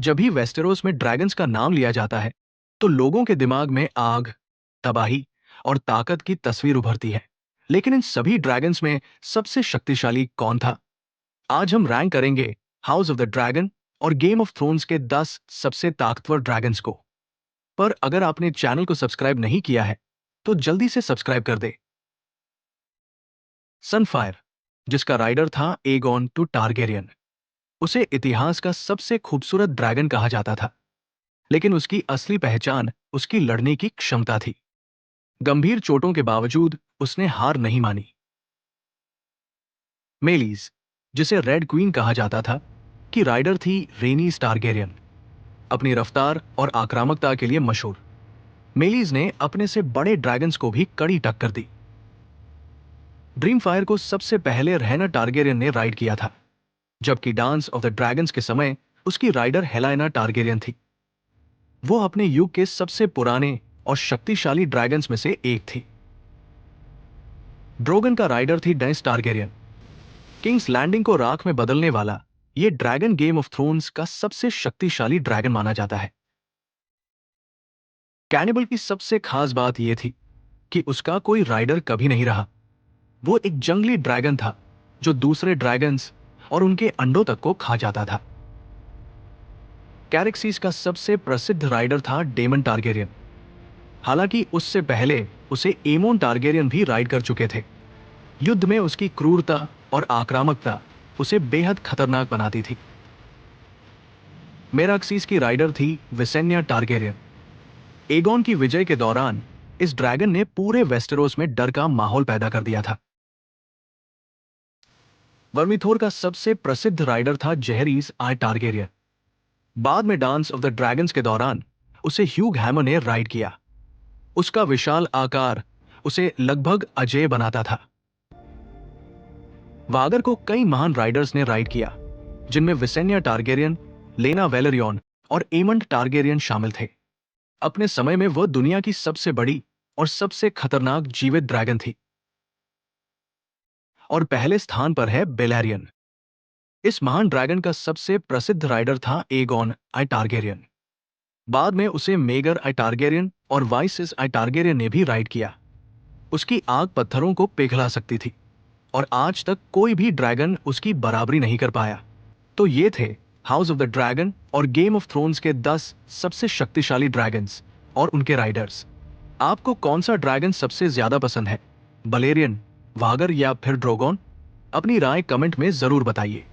जब भी वेस्टेरोस में ड्रैगन्स का नाम लिया जाता है तो लोगों के दिमाग में आग, तबाही और ताकत की तस्वीर उभरती है। लेकिन इन सभी ड्रैगन्स में सबसे शक्तिशाली कौन था? आज हम रैंक करेंगे हाउस ऑफ द ड्रैगन और गेम ऑफ थ्रोन्स के 10 सबसे ताकतवर ड्रैगन्स को। पर अगर आपने चैनल को सब्सक्राइब नहीं किया है तो जल्दी से सब्सक्राइब कर दे। सनफायर, जिसका राइडर था एगोन टू टारगेरियन, उसे इतिहास का सबसे खूबसूरत ड्रैगन कहा जाता था। लेकिन उसकी असली पहचान उसकी लड़ने की क्षमता थी। गंभीर चोटों के बावजूद उसने हार नहीं मानी। मेलीज, जिसे रेड क्वीन कहा जाता था, की राइडर थी रेनीस टारगेरियन, अपनी रफ्तार और आक्रामकता के लिए मशहूर। मेलीज ने अपने से बड़े ड्रैगन्स को भी कड़ी टक्कर दी। ड्रीमफायर को सबसे पहले रहना टारगेरियन ने राइड किया था, जबकि डांस ऑफ द ड्रैगन्स के समय उसकी राइडर हेलाइना टारगेरियन थी। वो अपने युग के सबसे पुराने और शक्तिशाली ड्रैगन्स में से एक थी। ड्रोगन का राइडर थी डेनिस टारगेरियन, किंग्स लैंडिंग को राख में बदलने वाला। ये ड्रैगन गेम ऑफ थ्रोन्स का सबसे शक्तिशाली ड्रैगन माना जाता है। कैनिबल की सबसे खास बात यह थी कि उसका कोई राइडर कभी नहीं रहा। वो एक जंगली ड्रैगन था जो दूसरे ड्रैगन्स और उनके अंडों तक को खा जाता था। कैरेक्सीज का सबसे प्रसिद्ध राइडर था डेमन टारगेरियन। हालांकि उससे पहले उसे एमोन टारगेरियन भी राइड कर चुके थे। युद्ध में उसकी क्रूरता और आक्रामकता उसे बेहद खतरनाक बनाती थी। मेराक्सीज की राइडर थी विसेन्या टारगेरियन। एगोन की विजय के दौरान इस ड्रैगन ने पूरे वेस्टेरोस में डर का माहौल पैदा कर दिया था। वर्मीथोर का सबसे प्रसिद्ध राइडर था जेहरीस आई टारगेरियन। बाद में डांस ऑफ द ड्रैगन्स के दौरान उसे ह्यूग हैमर ने राइड किया। उसका विशाल आकार उसे लगभग अजेय बनाता था। वागर को कई महान राइडर्स ने राइड किया, जिनमें विसेन्या टारगेरियन, लेना वेलेरियन और एमंड टारगेरियन शामिल थे। अपने समय में वह दुनिया की सबसे बड़ी और सबसे खतरनाक जीवित ड्रैगन थी। और पहले स्थान पर है बेलेरियन। इस महान ड्रैगन का सबसे प्रसिद्ध राइडर था एगोन आई टारगेरियन। बाद में उसे मेगर आई टारगेरियन और वाइसिस आई टारगेरियन ने भी राइड किया। उसकी आग पत्थरों को पिघला सकती थी और आज तक कोई भी ड्रैगन उसकी बराबरी नहीं कर पाया। तो ये थे हाउस ऑफ द ड्रैगन और गेम ऑफ थ्रोन्स के 10 सबसे शक्तिशाली ड्रैगन्स और उनके राइडर्स। आपको कौन सा ड्रैगन सबसे ज्यादा पसंद है? बलेरियन, वागर या फिर ड्रोगोन? अपनी राय कमेंट में जरूर बताइए।